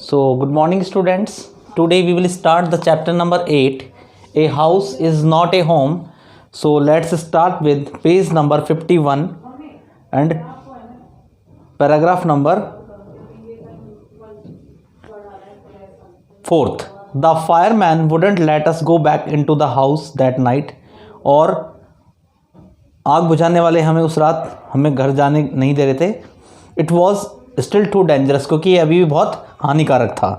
So, good morning, students. Today we will start the chapter number 8. A house is not a home. So, let's start with page number 51 and paragraph number 4th. The fireman wouldn't let us go back into the house that night. और आग बुझाने वाले हमें घर जाने नहीं दे रहे थे. It was still too dangerous, क्योंकि ये अभी भी बहुत हानिकारक था.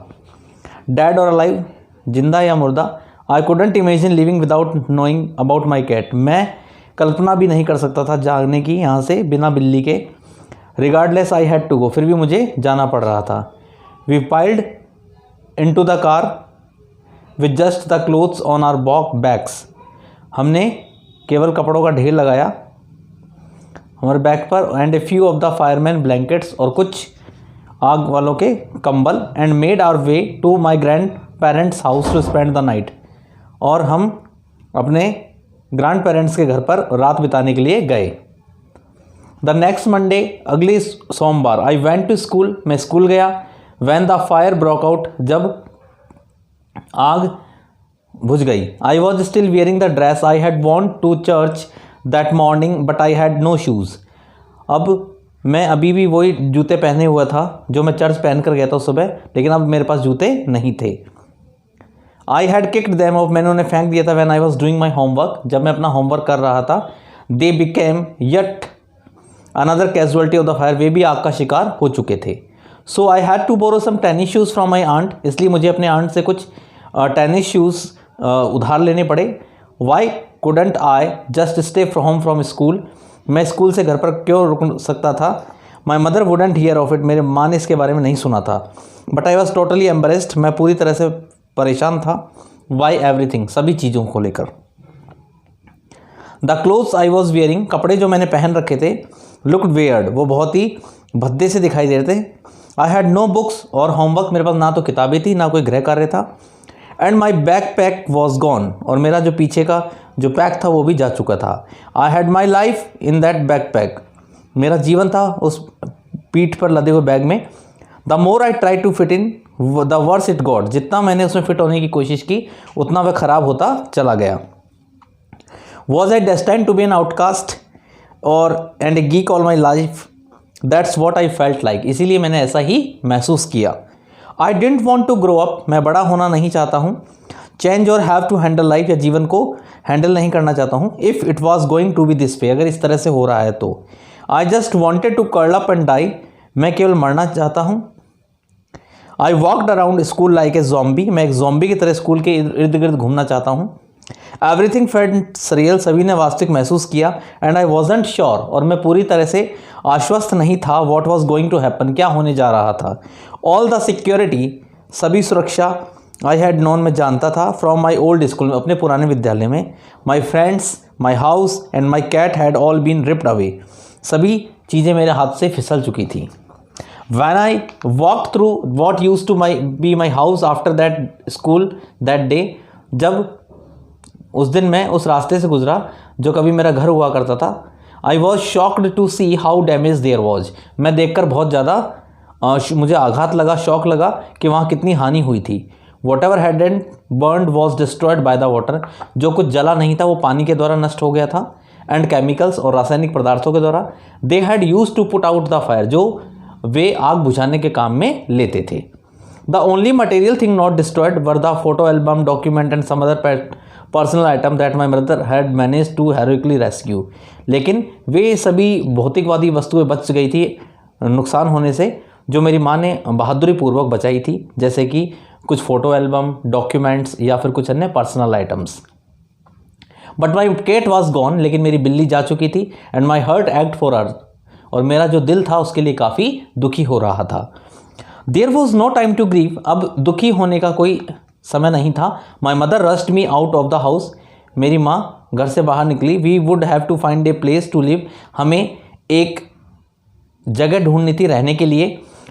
डेड और अलाइव, जिंदा या मुर्दा. I couldn't imagine living without knowing about my cat. मैं कल्पना भी नहीं कर सकता था जागने की यहाँ से बिना बिल्ली के. Regardless I had to go, फिर भी मुझे जाना पड़ रहा था. We piled into the car with just the clothes on our backs. हमने केवल कपड़ों का ढेर लगाया हमारे बैक पर. And a few of the fireman blankets, और कुछ आग वालों के कंबल. And made our way to my grandparents house to spend the night. और हम अपने ग्रैंड पेरेंट्स के घर पर रात बिताने के लिए गए. द नेक्स्ट मंडे, अगली सोमवार, आई वेंट टू स्कूल, मैं स्कूल गया. When the fire broke out, जब आग बुझ गई. I was still wearing the dress I had वॉन्ट to church that morning but I had no shoes. अब मैं अभी भी वही जूते पहने हुआ था जो मैं चर्च पहन कर गया था उस सुबह, लेकिन अब मेरे पास जूते नहीं थे. I had kicked them off, मैंने उन्हें फेंक दिया था. When I was doing my homework, जब मैं अपना होमवर्क कर रहा था. They became yet another casualty of the fire, वे भी आग का शिकार हो चुके थे. So I had to borrow some tennis shoes from my aunt, इसलिए मुझे अपने आंट से कुछ टेनिस शूज़ उधार लेने पड़े. Why couldn't I just stay home from school, मैं स्कूल से घर पर क्यों रुक सकता था. My mother wouldn't hear of it, मेरे माँ ने इसके बारे में नहीं सुना था. But I was totally embarrassed, मैं पूरी तरह से परेशान था. वाई एवरीथिंग, सभी चीज़ों को लेकर. The clothes I was wearing, कपड़े जो मैंने पहन रखे थे. लुक्ड वेयर्ड, वो बहुत ही भद्दे से दिखाई दे रहे थे. आई हैड नो बुक्स और होमवर्क, मेरे पास ना तो किताबें थी ना कोई गृह कार्य था. And my back pack was gone, और मेरा जो पीछे का जो पैक था वो भी जा चुका था. I had my life in that back pack, मेरा जीवन था उस पीठ पर लदे हुए बैग में. The more I tried to fit in the worse it got, जितना मैंने उसमें फिट होने की कोशिश की उतना वह ख़राब होता चला गया. Was I destined to be an outcast और and a geek all my life, that's what I felt like, इसीलिए मैंने ऐसा ही महसूस किया. I didn't want to grow up, मैं बड़ा होना नहीं चाहता हूँ. चेंज और हैव टू हैंडल लाइफ, या जीवन को हैंडल नहीं करना चाहता हूँ. If it was going to be this way, अगर इस तरह से हो रहा है तो. I just wanted to curl up and die, मैं केवल मरना चाहता हूँ. I walked around school like a zombie, मैं एक ज़ॉम्बी की तरह स्कूल के इर्द गिर्द घूमना चाहता हूँ. एवरीथिंग फेल्ट सरियल, सभी ने वास्तविक महसूस किया. एंड आई वॉजंट श्योर, और मैं पूरी तरह से आश्वस्त नहीं था. What was going to happen, क्या होने जा रहा था. ऑल द सिक्योरिटी, सभी सुरक्षा. आई हैड नोन, मैं जानता था. फ्रॉम माई ओल्ड स्कूल, अपने पुराने विद्यालय में. My friends, my house and my cat had all been ripped away, सभी चीज़ें मेरे हाथ से फिसल चुकी थी. When I walk through what used to be my house after that school that day, जब उस दिन मैं उस रास्ते से गुजरा जो कभी मेरा घर हुआ करता था. I was shocked to see how damage there was, मैं देखकर बहुत ज़्यादा मुझे आघात लगा, शौक लगा कि वहाँ कितनी हानि हुई थी. What ever hadn't burned was destroyed by the water, जो कुछ जला नहीं था वो पानी के द्वारा नष्ट हो गया था. एंड केमिकल्स, और रासायनिक पदार्थों के द्वारा. They had use to put out the fire, जो वे आग बुझाने के काम में लेते थे. The only material thing not destroyed were the photo album, document and some other personal item that my brother had manage to heroically rescue, लेकिन वे सभी भौतिकवादी वस्तुएं बच गई थी नुकसान होने से, जो मेरी माँ ने बहादुरी पूर्वक बचाई थी, जैसे कि कुछ फ़ोटो एल्बम, डॉक्यूमेंट्स या फिर कुछ अन्य personal items. But my cat was gone, लेकिन मेरी बिल्ली जा चुकी थी. And my heart ached for her, और मेरा जो दिल था उसके लिए काफ़ी दुखी हो रहा था. There was no time to grieve, अब दुखी होने का कोई समय नहीं था. My mother rushed me out of the house, मेरी माँ घर से बाहर निकली. We would have to find a place to live, हमें एक जगह ढूंढनी थी रहने के लिए.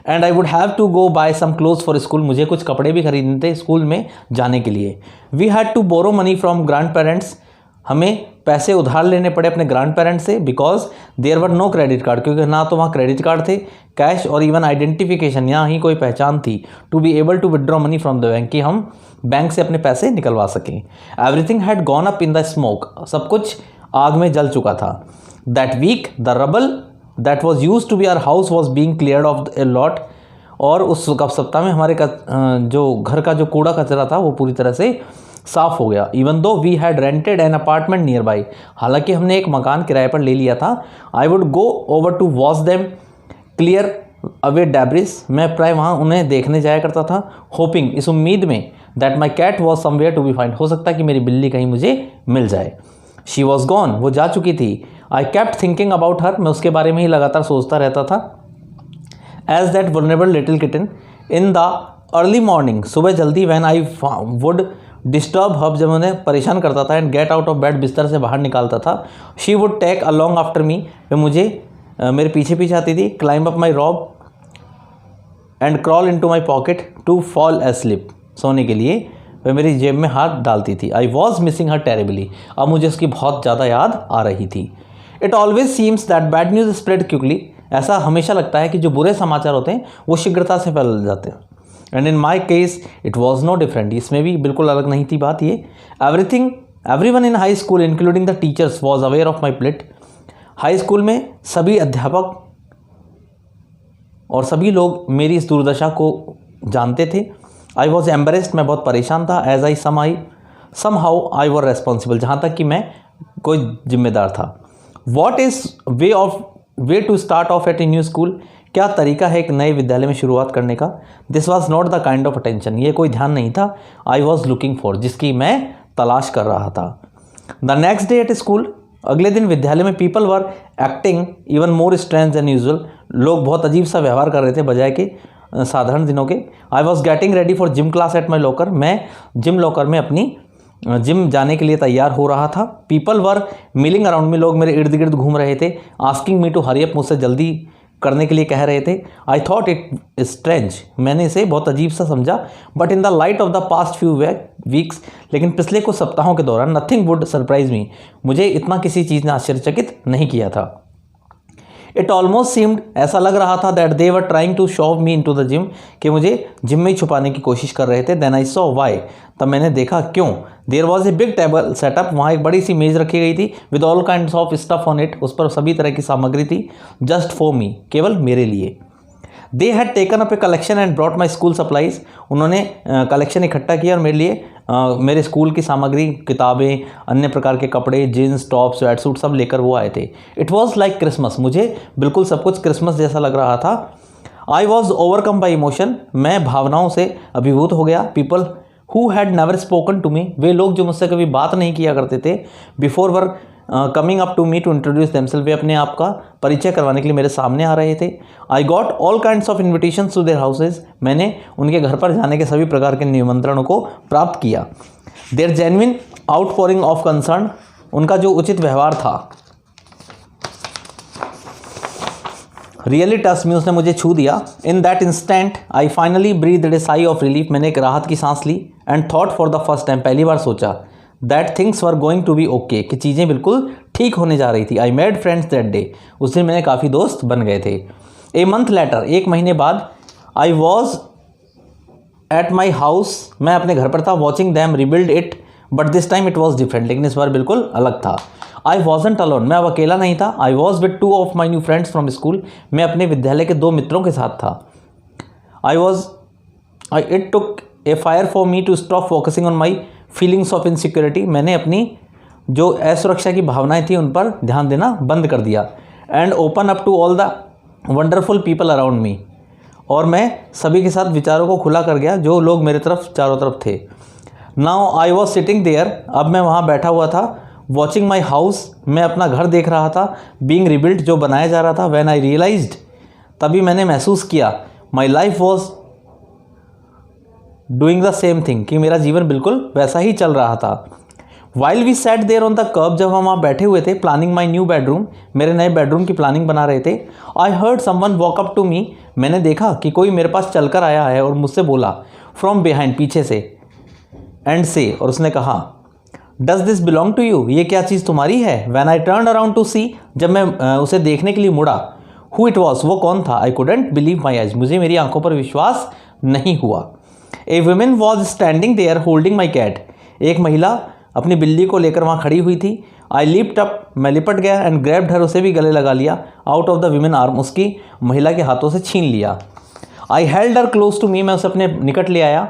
And I would have to go buy some clothes for school, मुझे कुछ कपड़े भी खरीदने थे स्कूल में जाने के लिए. We had to borrow money from grandparents, हमें पैसे उधार लेने पड़े अपने ग्रैंड पेरेंट्स से, because there were no credit card, क्योंकि ना तो वहाँ क्रेडिट कार्ड थे, कैश और इवन आइडेंटिफिकेशन, यहाँ ही कोई पहचान थी, to be able to withdraw money from the bank, कि हम बैंक से अपने पैसे निकलवा सकें। Everything had gone up in the smoke, सब कुछ आग में जल चुका था। That week the rubble that was used to be our house was being cleared of a lot, और उस सप्ताह में हमारे जो घर का जो कूड़ा कचरा था वो पूरी तरह से साफ हो गया। Even though we had rented an apartment nearby, हालांकि हमने एक मकान किराए पर ले लिया था। I would go over to watch them clear away debris, मैं प्राय वहाँ उन्हें देखने जाया करता था। होपिंग, इस उम्मीद में, that my cat was somewhere to be find, हो सकता है कि मेरी बिल्ली कहीं मुझे मिल जाए। शी वॉज गॉन, वो जा चुकी थी। I kept thinking about her, मैं उसके बारे में ही लगातार सोचता रहता था। As that vulnerable little kitten in the early morning, सुबह जल्दी, when I would disturb her, जब उन्हें परेशान करता था, and get out of bed, बिस्तर से बाहर निकालता था। She would take along after me, वे मुझे मेरे पीछे पीछे आती थी। Climb up my robe and crawl in to my pocket to fall एस्लिप, सोने के लिए वे मेरी जेब में हाथ डालती थी। I was missing her terribly, अब मुझे उसकी बहुत ज़्यादा याद आ रही थी। It always seems that bad news spread quickly, ऐसा हमेशा लगता है कि जो बुरे समाचार होते हैं वो शीघ्रता से फैल जाते हैं। And in my case it was no different, इसमें भी बिल्कुल अलग नहीं थी बात ये। Everyone in high school including the teachers was aware of my plight, high school में सभी अध्यापक और सभी लोग मेरी इस दुर्दशा को जानते थे। आई वॉज एम्बरेस्ड, मैं बहुत परेशान था। As I somehow I were responsible, जहाँ तक कि मैं कोई जिम्मेदार था। What is way to start off at a new school, क्या तरीका है एक नए विद्यालय में शुरुआत करने का। This was not the kind of attention, ये कोई ध्यान नहीं था आई वॉज लुकिंग फॉर, जिसकी मैं तलाश कर रहा था। The next day at school, अगले दिन विद्यालय में, people were acting even more strange than usual, लोग बहुत अजीब सा व्यवहार कर रहे थे बजाय के साधारण दिनों के। I was getting ready for gym class at my locker, मैं जिम लॉकर में अपनी जिम जाने के लिए तैयार हो रहा था। People were milling around me, लोग मेरे इर्द गिर्द घूम रहे थे। Asking me to hurry up, मुझसे जल्दी करने के लिए कह रहे थे। आई थॉट इट स्ट्रेंज, मैंने इसे बहुत अजीब सा समझा। But in the light of the past few weeks, लेकिन पिछले कुछ सप्ताहों के दौरान, नथिंग वुड सरप्राइज मी, मुझे इतना किसी चीज़ ने आश्चर्यचकित नहीं किया था। इट ऑलमोस्ट सीम्ड, ऐसा लग रहा था, that they were trying to shove me into the gym, कि मुझे जिम में ही छुपाने की कोशिश कर रहे थे। देन आई सॉ वाई, तब मैंने देखा क्यों। There was a big table set up, वहाँ एक बड़ी सी मेज़ रखी गई थी, with all kinds of stuff on it, उस पर सभी तरह की सामग्री थी। जस्ट फॉर मी, केवल मेरे लिए। They had taken up a collection and brought my school supplies, उन्होंने कलेक्शन इकट्ठा किया और मेरे लिए मेरे स्कूल की सामग्री, किताबें, अन्य प्रकार के कपड़े, जीन्स, टॉप, स्वेट सूट सब लेकर वो आए थे। इट वॉज लाइक क्रिसमस, मुझे बिल्कुल सब कुछ क्रिसमस जैसा लग रहा था। I was overcome by emotion, मैं भावनाओं से अभिभूत हो गया। People who had never spoken to me, वे लोग जो मुझसे कभी बात नहीं किया करते थे, before were coming up to me to introduce themselves, वे अपने आप का परिचय करवाने के लिए मेरे सामने आ रहे थे। I got all kinds of invitations to their houses, मैंने उनके घर पर जाने के सभी प्रकार के निमंत्रणों को प्राप्त किया। Their genuine outpouring of concern, उनका जो उचित व्यवहार था, रियली टच मी, उसने मुझे छू दिया। In that instant I finally breathed a sigh of relief, मैंने एक राहत की सांस ली। And thought for the first time, पहली बार सोचा, that things were going to be okay, कि चीज़ें बिल्कुल ठीक होने जा रही थी। I made friends that day, उस दिन मेरे काफ़ी दोस्त बन गए थे। ए मंथ लेटर, एक महीने बाद, I was at my house, मैं अपने घर पर था। Watching them rebuild it, but this time it was different, लेकिन इस बार बिल्कुल अलग था। आई वॉजंट अलोन, मैं अब अकेला नहीं था। I was with two of my new friends from school, मैं अपने विद्यालय के 2 मित्रों के साथ था। It took a fire for me to stop focusing on my feelings of insecurity, मैंने अपनी जो असुरक्षा की भावनाएं थी उन पर ध्यान देना बंद कर दिया। And open up to all the wonderful people around me, और मैं सभी के साथ विचारों को खुला कर गया जो लोग मेरे तरफ चारों तरफ थे। Now I was sitting there, अब मैं वहाँ बैठा हुआ था। वॉचिंग माई हाउस, मैं अपना घर देख रहा था। बींग रिबिल्ड, जो बनाया जा रहा था। व्हेन आई रियलाइज्ड, तभी मैंने महसूस किया, my life was doing the same thing, कि मेरा जीवन बिल्कुल वैसा ही चल रहा था। While we sat there on the kerb, जब हम वहाँ बैठे हुए थे, प्लानिंग माई न्यू बेडरूम, मेरे नए बेडरूम की प्लानिंग बना रहे थे। I heard someone walk up to me, मैंने देखा कि कोई मेरे पास चलकर आया है और मुझसे बोला, फ्रॉम बिहाइंड, पीछे से, एंड से, और उसने कहा, does this belong to you, ये क्या चीज़ तुम्हारी है। When I turn around to see, जब मैं उसे देखने के लिए मुड़ा, हु इट वॉज, वो कौन था। I couldn't believe my eyes, मुझे मेरी आंखों पर विश्वास नहीं हुआ। A woman was standing there holding my cat, एक महिला अपनी बिल्ली को लेकर वहाँ खड़ी हुई थी। आई लिप्ट अप, मैं लिपट गया, एंड ग्रैब्ड हर, उसे भी गले लगा लिया। Out of the women arm, उसकी महिला के हाथों से छीन लिया। I held her close to me, मैं उसे अपने निकट ले आया।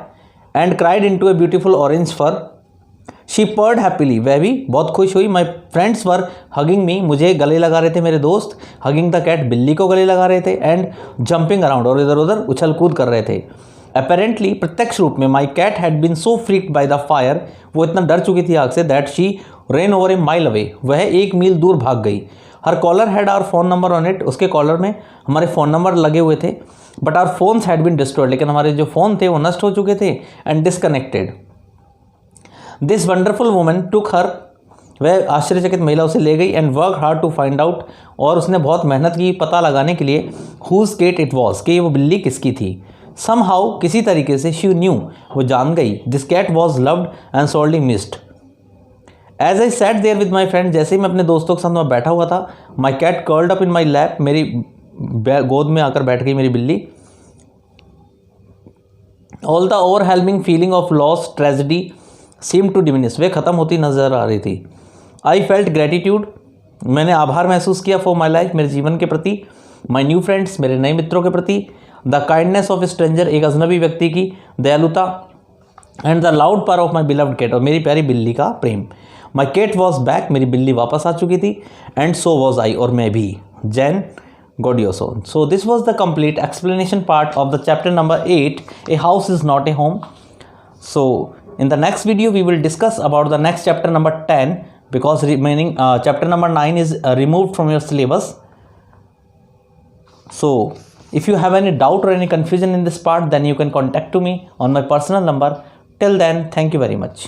And cried into a beautiful orange fur, she purred happily, वह भी बहुत खुश हुई। माई फ्रेंड्स वर हगिंग मी, मुझे गले लगा रहे थे मेरे दोस्त। हगिंग द कैट, बिल्ली को गले लगा रहे थे। एंड जंपिंग अराउंड, और इधर उधर उछल कूद कर रहे थे। अपेरेंटली, प्रत्यक्ष रूप में, my cat had been so freaked by the fire, वो इतना डर चुकी थी आग से, that she ran over a mile away, वह 1 मील दूर भाग गई। Her collar had our phone number on it, उसके कॉलर में हमारे फ़ोन नंबर लगे हुए थे। But our phones had been destroyed, लेकिन हमारे जो फ़ोन थे वो नष्ट हो चुके थे। And disconnected. This wonderful woman took her, वह आश्चर्यचकित महिला उसे ले गई। And work hard to find out, और उसने बहुत मेहनत की पता लगाने के लिए, हुज कैट इट वॉज, कि वो बिल्ली किसकी थी। सम हाउ, किसी तरीके से, शी न्यू, वो जान गई, this cat was loved and sorely missed. As I sat there with my friend, जैसे ही मैं अपने दोस्तों के साथ वहाँ बैठा हुआ था, my cat curled up in my lap, मेरी गोद में आकर बैठ गई मेरी बिल्ली। All the overwhelming feeling of loss tragedy seem to diminish, वे ख़त्म होती नजर आ रही थी। आई फेल्ट ग्रेटिट्यूड, मैंने आभार महसूस किया फॉर माई लाइफ, मेरे जीवन के प्रति। माई न्यू फ्रेंड्स, मेरे नए मित्रों के प्रति। The kindness of a stranger, एक अजनबी व्यक्ति की दयालुता। And the loud purr of my beloved cat, और मेरी प्यारी बिल्ली का प्रेम। माई कैट वॉज बैक, मेरी बिल्ली वापस आ चुकी थी। एंड सो वॉज आई, और मैं भी। Jain Godioso. So this was the complete explanation part of the chapter number 8, A House is Not a Home. So in the next video we will discuss about the next chapter number 10, because remaining chapter number 9 is removed from your syllabus. So if you have any doubt or any confusion in this part, then you can contact to me on my personal number. Till then, thank you very much.